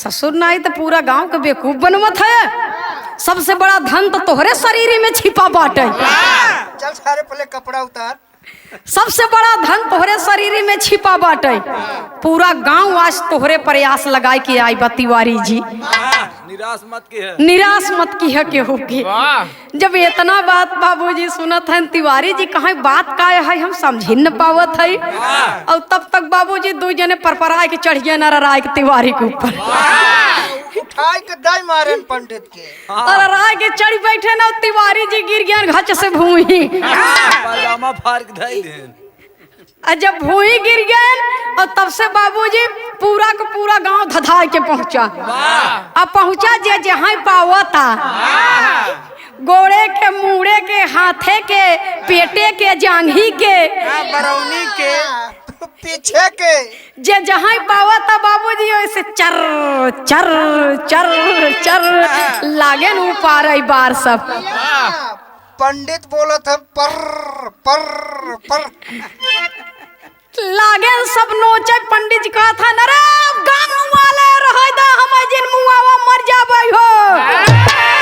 ससुर नहीं तो पूरा गांव के बेवकूफ बनवत है सबसे बड़ा धन तो तोहरे शरीर में छिपा बाटे चल सारे पहले कपड़ा उतार। सबसे बड़ा धन तोहरे शरीर में छिपा बाटे पूरा गांव आज तोहरे प्रयास लगाए के आई बा तिवारी जी निराश मत के है। निराश मत की है के होगी जब इतना बात बाबूजी सुनत हैं तिवारी जी कहाँ बात का है हम समझ न पावत है और तब तक बाबूजी दो जने परपराए के चढ़ गए नाराय के तिवारी के ऊपर उठाई के दाई मारे पंडित के। नाराय के चढ़ बैठे ना तिवारी जी गिर गए घच से भूमि पाजामा फाड़ के धाई देन। और जब भूमि गिर गए और तब से बाबूजी पूरा का पूरा गांव धधा के पहुंचा अब पहुंचा जे जहाँ पावा था गोड़े के मुड़े के हाथे के पेटे के जांघी के बरौनी के पीछे के जे जहाँ पावा था बाबूजी ऐसे चर चर चर चर लागे न ऊपर बार सब पंडित बोलत है पर पर पर लागे सब नोचे पंडित जी कहा था नरे गांव वाले रह दा हम जिन मुआवा मर जाबे हो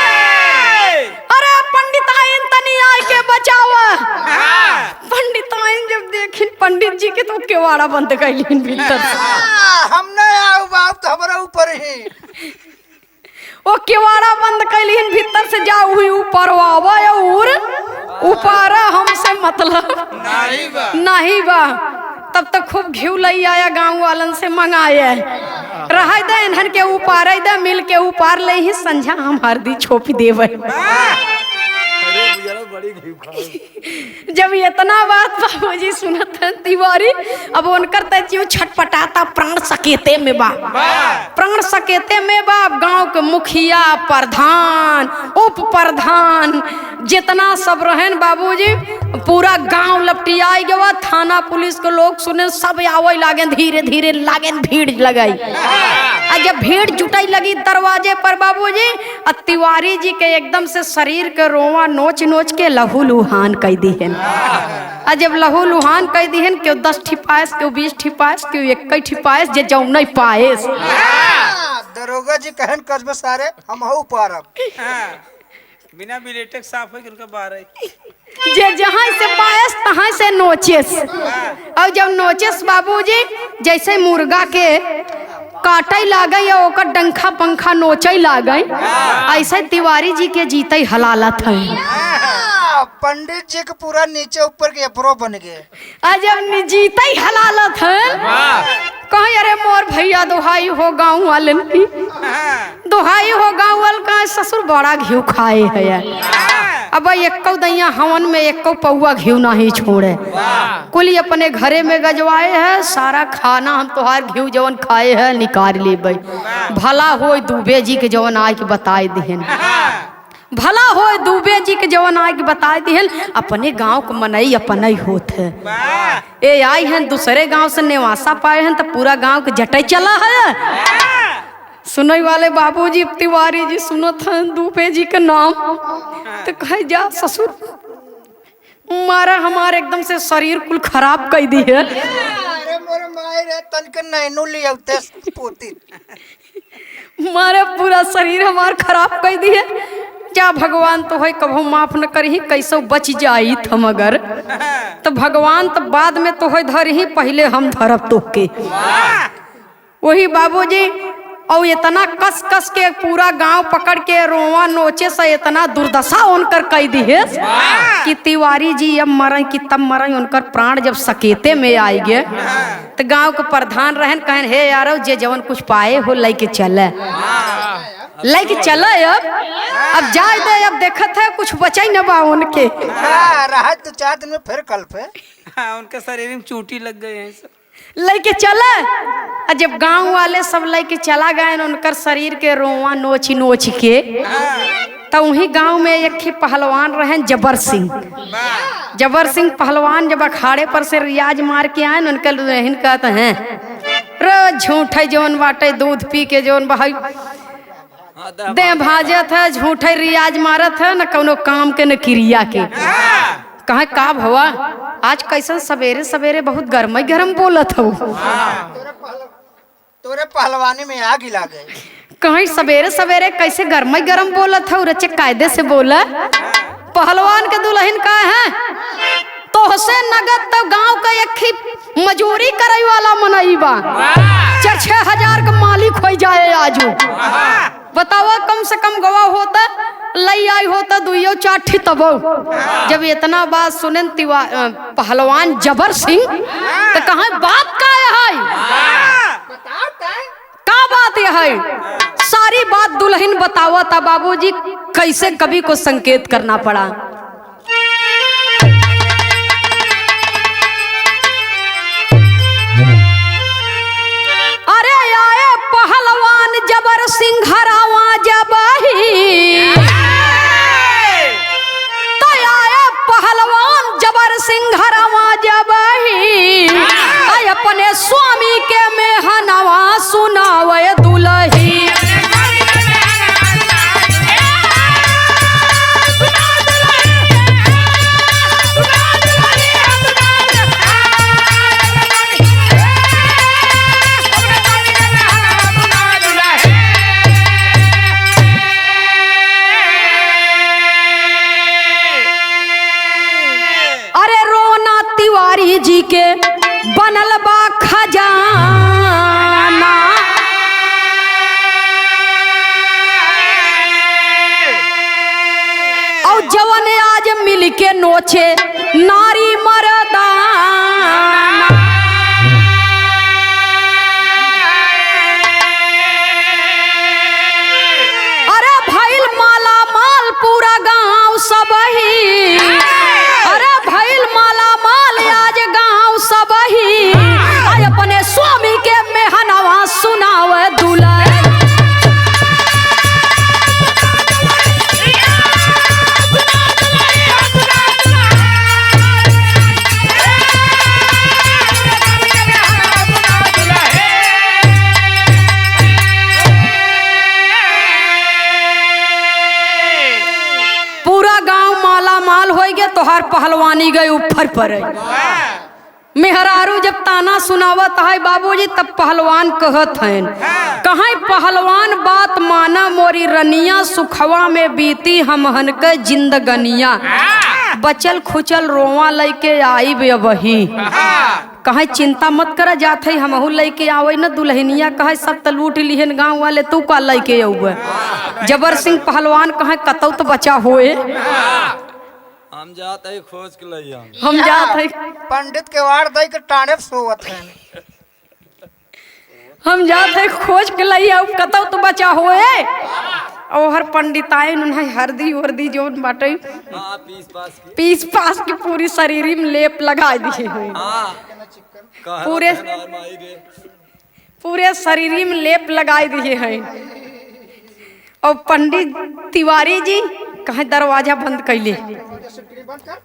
अरे पंडिताइन तनी आए के बचावा पंडिताइन जब देखिन पंडित जी के तो केवाड़ा बंद कैलिन भीतर हम नहीं आऊ बाप तो हमारा ऊपर ही ओ केवाड़ा बंद कैलिन भीतर से जाओ हुई ऊपर आवा और ऊपर हमसे मतलब नहीं बा तब तक खूब घिउ लई आया गांव वालन से मंगाए रह दे इन्हन के ऊपर दे मिल के ऊपर ले ही संझा हम हरदी छोपी देवे जब इतना बात बाबूजी सुनत है तिवारी अब उनकर तू छटपटाता प्राण सकेते में बा प्राण सकेते में बा गांव के मुखिया प्रधान उप प्रधान जितना सब रहन बाबूजी पूरा गांव लपटियाई गवा थाना पुलिस के लोग सुने सब आवे लागे धीरे धीरे लागे भीड़ लगाई जब भीड़ जुटाई लगी दरवाजे पर बाबूजी तिवारी जी के एकदम से शरीर के रोवा नोच नोच के लहू लुहान कह दिहन जब लहू लुहान कह दिहन क्यों 10 ठिपायस क्यों 20 ठिपायस क्यों 21 ठिपायस जे जाऊ नहीं पाएस दरोगा जी कहन कसबे सारे हम हऊ पारब बिना बिलेटेक साफ है कि उनका बाहर है जे जहाँ से पायस तहाँ से नोचेस और जब नोचेस बाबूजी जैसे मुर्गा के काटे लागे या ओकर डंखा पंखा नोचे लागे ऐसे तिवारी जी के जीते हलालत है पंडित जी के पूरा नीचे ऊपर के अफरो बन गए जब जीते हलालत है कहीं अरे मोर भैया दोहाई हो गाँव वाले दोहाई हो गाँव वाल का ससुर बड़ा घिउ खाए है अब एक दैया हवन में एक पौआ घिउ नहीं छोड़े कुल अपने घरे में गजवाए है सारा खाना हम तोहार घिउ जवन खाए है निकाल लेबै भला हो दुबे जी के जवन आए के बताए दिहन भला हो दुबे जी के जवन आए के बताए दिहन अपने गांव को मनई अपन ही होत है ए आई हैं दूसरे गांव से नेवासा पाए हैं तो पूरा गांव के जटई चला है सुनई वाले बाबूजी तिवारी जी सुनत हैं दुबे जी के नाम तो कहे जा ससुर मारा हमारे एकदम से शरीर कुल खराब कर दी है अरे मोर माई रे तन के नैनो लियाउते पोती मारे पूरा शरीर हमार खराब कर दी है जा भगवान तो है कभो माफ न करही कैसो बच जाई हम अगर तो भगवान तो बाद में तो है धर ही पहले हम धरब तोके। वही बाबूजी और इतना कस कस के पूरा गांव पकड़ के रोवा नोचे से इतना दुर्दशा उनकर कह दी है कि तिवारी जी अब मर कि तब मर। उनकर प्राण जब सकेते में आई गए तो गांव के प्रधान रहन कहन हे यारो जे जवन कुछ पाए हो लेके चले लेके चले अब जाए दे। अब देखत है कुछ बचा न बा उनके। रहा 2-4 दिन में फिर कल पे हाँ, उनके शरीर में चूटी लग गए हैं सब। लेके चले जब गांव वाले सब लेके चला गए उनकर शरीर के रोवा नोच नोच के तो वही गांव में एक ही पहलवान रहे जबर सिंह। जबर सिंह पहलवान जब अखाड़े पर से रियाज मार के आए उनके रहन कहते हैं रोज झूठे जौन बाटे दूध पी के जौन भाई दे भाजत है झूठे रियाज मारत है न कोनो काम के न क्रिया के। कहा का भवा आज कैसन सवेरे सवेरे बहुत गरम बोलत हो। तोरे पहलवानी में आग ही लागे। कहीं सवेरे सवेरे कैसे गरम बोलत हो रचे कायदे से बोला। पहलवान के दुल्हन का है तो से नगद तो गांव का एक ही मजूरी करे वाला मनई बा 4-6 हजार का मालिक हो जाए आजू। बतावा कम से कम गवाह होता लई आई होता 2-4 तब जब इतना बात सुने पहलवान जबर सिंह तो कहा बात का है का बात यह है। सारी बात दुल्हन बतावा था बाबूजी कैसे कभी को संकेत करना पड़ा। अरे आए पहलवान जबर सिंह हरावा जबही तो आए पहलवान जबर सिंह हरावा जबही अपने स्वामी के मेहनवा सुनावे दुलही। अरे रोना तिवारी जी के बनल बा खजाना और जवन आज मिल के नोचे नारी मर्दाना। अरे भइल माला माल पूरा गांव सबही। अरे भइल माला माल आज गांव सबही अपने स्वामी के मेहनवा सुनावे दुल्हा। पूरा गांव माला माल हो गया तोहार पहलवानी गए ऊपर पर। मेहरारू जब ताना सुनावत है बाबूजी तब पहलवान कहत हैं कहीं पहलवान बात माना मोरी रनिया सुखवा में बीती हमहन के जिंदगनिया बचल खुचल रोवा लेके आई बे वही। कहीं चिंता मत कर जाते हमहू लेके आवे न दुल्हनिया कहे सब तो लूट लिहन गांव वाले तू का लेके आवे। जबर सिंह पहलवान कहे कतौ तो बचा होए हम जाते हैं खोज के लिए हम जाते पंडित के वार दई के टाणे सोवत है। हम जाते खोज के लिए अब कतौ तो बचा होए और हर पंडिताई उन्हें हरदी वर्दी जोन बाटे हाँ पीस पास की पूरी शरीर में लेप लगा दिए हैं। पूरे शरीर में लेप लगाए दिए हैं। और पंडित तिवारी जी कहे दरवाजा बंद कैले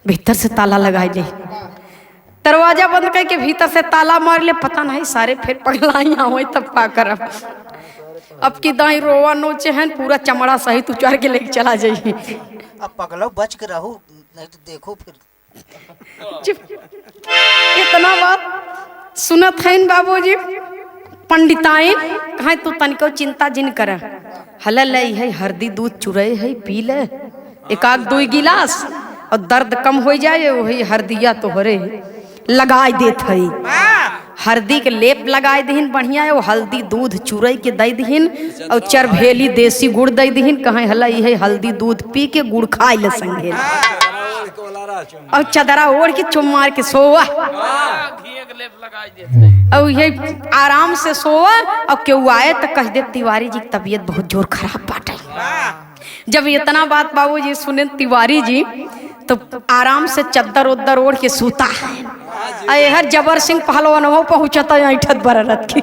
भीतर से ताला लगाए ले। दरवाजा बंद करके भीतर से ताला मार ले पता नहीं सारे फिर पगलाइया हो तब का करब। अब की दाई रोवा नोचे हैं पूरा चमड़ा सहित उचार के लेके चला जाइए। अब पगलो बच के रहो नहीं तो देखो फिर। इतना बात सुनत है बाबूजी पंडिताइन कहा तू तनिको चिंता जिन कर, हल ले है हल्दी दूध चुरई है पी ले एक आध 2 गिलास और दर्द कम हो जाए। वही हरदिया तोहरे लगाए देत है, हल्दी के लेप लगाए दीन बढ़िया है। वो हल्दी दूध चुरई के दे दीन और चरभेली देसी गुड़ दे दीन। कहें हल है हल्दी दूध पी के गुड़ खाए ले संगे और चदरा ओढ़ के चुम मार के सोवा और ये आराम से सोवा। और क्यों आए तो कह दे तिवारी जी की तबीयत बहुत जोर खराब बाटे। जब इतना बात बाबूजी सुने तिवारी जी तो आराम से चद्दर उद्दर ओढ़ के सूता है। हर जबर सिंह पहलवान वो पहुंचता ऐठत बरत की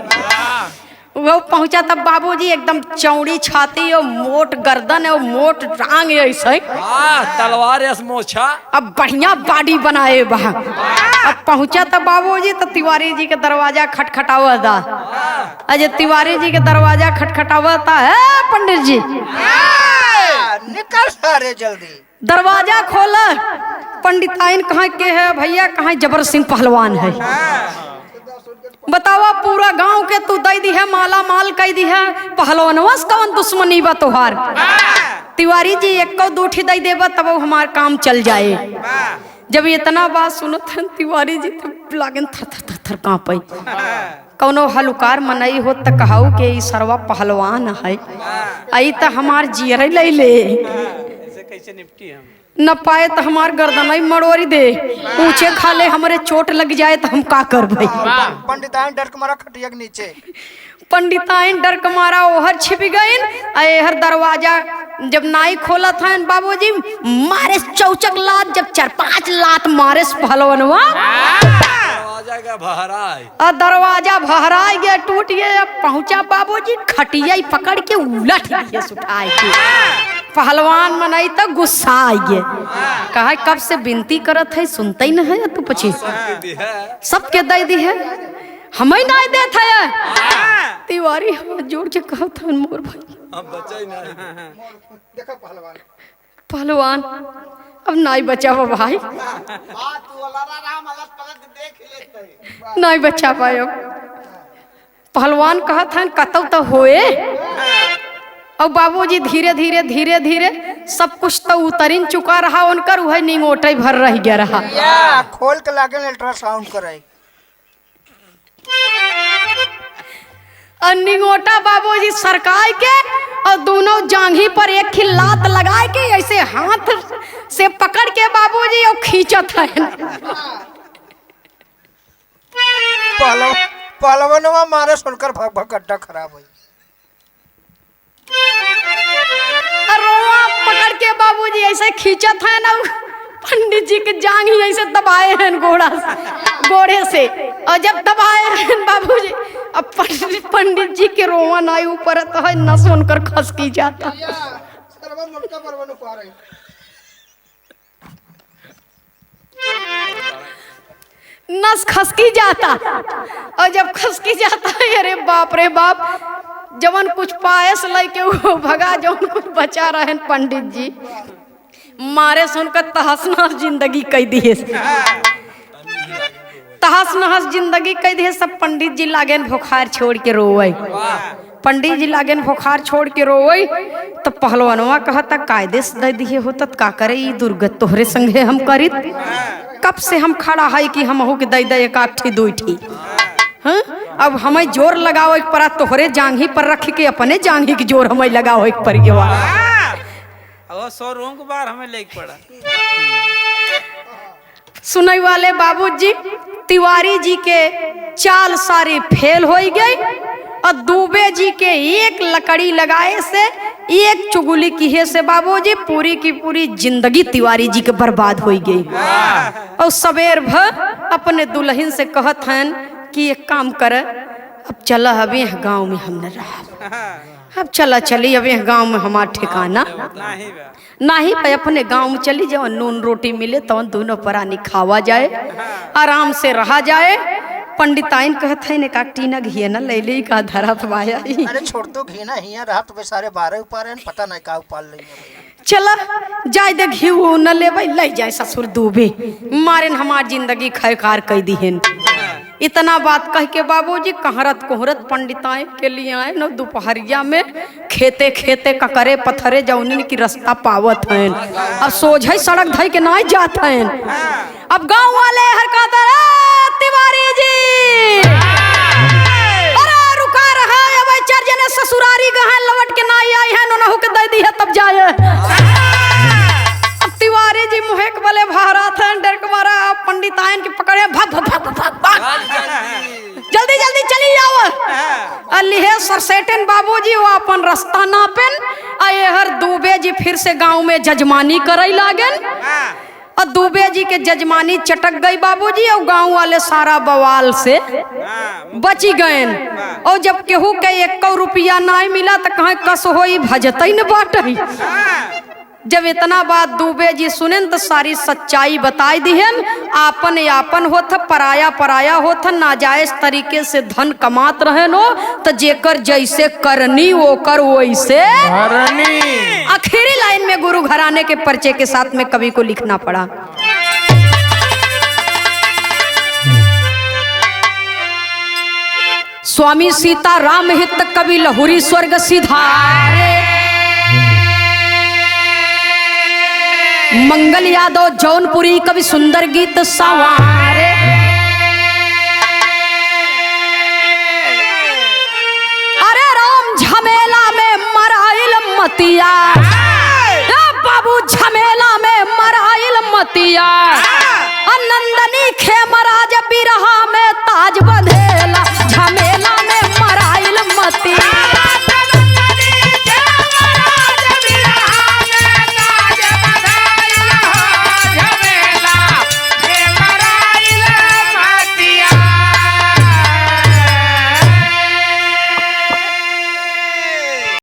वो पहुंचा तब बाबूजी एकदम चौड़ी छाती और मोट गर्दन और मोट टांग ऐसे तलवार मोछा अब बढ़िया बॉडी बनाए बहा। अब पहुंचा तब बाबूजी तो तिवारी जी के दरवाजा खटखटावा था। अजय तिवारी जी के दरवाजा खटखटावा था है पंडित जी निकल सारे जल्दी। दरवाजा खोला, पंडिताइन कहाँ के है भैया? कहाँ जबर सिंह पहलवान है। बतावा पूरा गांव के तू दई दी है माला माल कह दी है, पहलवानवा से कौन दुश्मनी बा तोहार? तिवारी जी एक को दूठी दई देबा तब हमार काम चल जाए। जब इतना बात सुनत हन तिवारी जी तो लागन थर थर थर थर कांपई। कौनो हलुकार मनई हो त कहाऊ के ई सरवा पहलवान है, आई त हमार जियरे ले ले कैसे निपटी हम न पाए तो हमार गर्दनई मड़ोरी दे, ऊंचे खाले हमारे चोट लग जाए तो हम का कर भाई? पंडिताइन डर के मारा खटिया के नीचे। पंडिताइन डर के मारा ओहर छिप गईन। हर दरवाजा जब नाई खोला था बाबूजी मारे चौचक लात, जब 4-5 लात मारे पहलवनवा दरवाजा भहराई गया टूट गया। पहुंचा बाबूजी खटिया पकड़ के उलट गया सुठाई के। पहलवान मनाई तो गुस्सा आई गया, कहा कब से विनती करत है सुनते ही न है तू पछी सबके दे दी है हमें नहीं देता है। तिवारी हम जोड़ के कहा था मोर भाई देखो पहलवान पहलवान अब नहीं बचा वो भाई, नहीं बचा पाए। पहलवान कहा था कतौ तो होए। और बाबूजी धीरे धीरे धीरे धीरे सब कुछ तो उतरिन चुका रहा उनकर, वह निंगोटे भर रह गया रहा। या खोल के लागे अल्ट्रासाउंड कराई और निंगोटा बाबूजी सरकाय के और दोनों जांघी पर एक खिलात लगाए के ऐसे हाथ से पकड़ के बाबूजी और खींचत है। पहलवानवा मारे सुनकर भग भग गड्ढा खराब हुई। रोआ पकड़ के बाबूजी ऐसे खींचत है ना, पंडित जी के जांग ही ऐसे दबाए हैं घोड़े से। और जब दबाए हैं बाबूजी अब पंडित जी के रोआ नाई ऊपर तो है न सुनकर खसकी जाता। नस खसकी जाता। और जब खसकी जाता है अरे बाप रे बाप, जवन कुछ पायस लेके वो भगा, जवन कुछ बचा रहे पंडित जी मारे सुनकर तहस नहस जिंदगी कह दिए, तहस नहस जिंदगी कह दिए। सब पंडित जी लागेन बुखार छोड़ के रोए, पंडित जी लागेन बुखार छोड़ के रोए। तो पहलवानवा कहता कायदे से दे दिए होता का करे ई दुर्गत तोहरे संगे हम करित। कब से हम खड़ा है कि हम हो के दे दे एक आठी दुईठी। हाँ अब हमें जोर लगाओ एक पर तोहरे जांघी पर रख के अपने जांघी की जोर हमें लगाओ एक पर ये और 100 रोंग बार हमें लेके पड़ा। सुनई वाले बाबूजी तिवारी जी के चाल सारी फेल हो गई और दुबे जी के एक लकड़ी लगाए से एक चुगली की से बाबूजी पूरी की पूरी जिंदगी तिवारी जी के बर्बाद हो गई। और सवेर भर अपने दुल्हन से कहत हैं कि एक काम कर अब चला अभी गांव में हमने रहा, अब चला चली अभी गांव में हमारा ठिकाना नहीं भाई, अपने गांव में चली जाओ, नून रोटी मिले तो दोनों परानी खावा जाए, आराम से रहा जाए। पंडिताइन कहते हैं का टीना घी न ले ले का धरा पाया। अरे छोड़ तो घी ना हिया रात पे सारे 12 ऊपर हैं, पता नहीं का उपाल ले चला जाए दे घी न ले भाई ले जाए ससुर दूबे मारे हमार जिंदगी खैकार कह दी है। इतना बात कह के बाबूजी कहरत कोहरत पंडिताएं के लिए आए न दोपहरिया में खेते खेते ककरे पत्थरे जौनिन की रास्ता पावत हैं। अब सोझे सड़क धई के नहीं जात हैं। अब गांव वाले हरकत तिवारी जी अरे रुका रहा है अब चार जने ससुरारी गए लौट के नहीं आई है नोनहु के दे दी है तब जाए। तिवारी जी मुहे के बले भारत हैं डर के मारा पंडितायन के पकड़े भाग भाग भाग भाग भाग जल्दी जल्दी चली जाओ। अलिहे सरसेटन बाबूजी वो अपन रास्ता नापेन आए हर दुबे जी फिर से गांव में जजमानी करई लागन और दुबे जी के जजमानी चटक गई बाबूजी और गांव वाले सारा बवाल से बची गए। और जब केहू के 1 रुपया नहीं मिला तो कहीं कस होई भजतई न बाटई। जब इतना बात दुबे जी सुनेन तो सारी सच्चाई बताई दिहन। आपन यापन होत पराया पराया होत नाजायज तरीके से धन कमात रहे नो तो जेकर जैसे करनी ओकर वैसे आखिरी लाइन में गुरु घराने के पर्चे के साथ में कवि को लिखना पड़ा। स्वामी सीता राम हित कवि लहुरी स्वर्ग सिधारे। मंगल यादव जौनपुरी कवि सुंदर गीत सवारे। अरे राम झमेला में मराइल मतिया बाबू झमेला में मराइल मतिया। नंदनी खेमराज बिरहा में ताज बंधेला झमेला।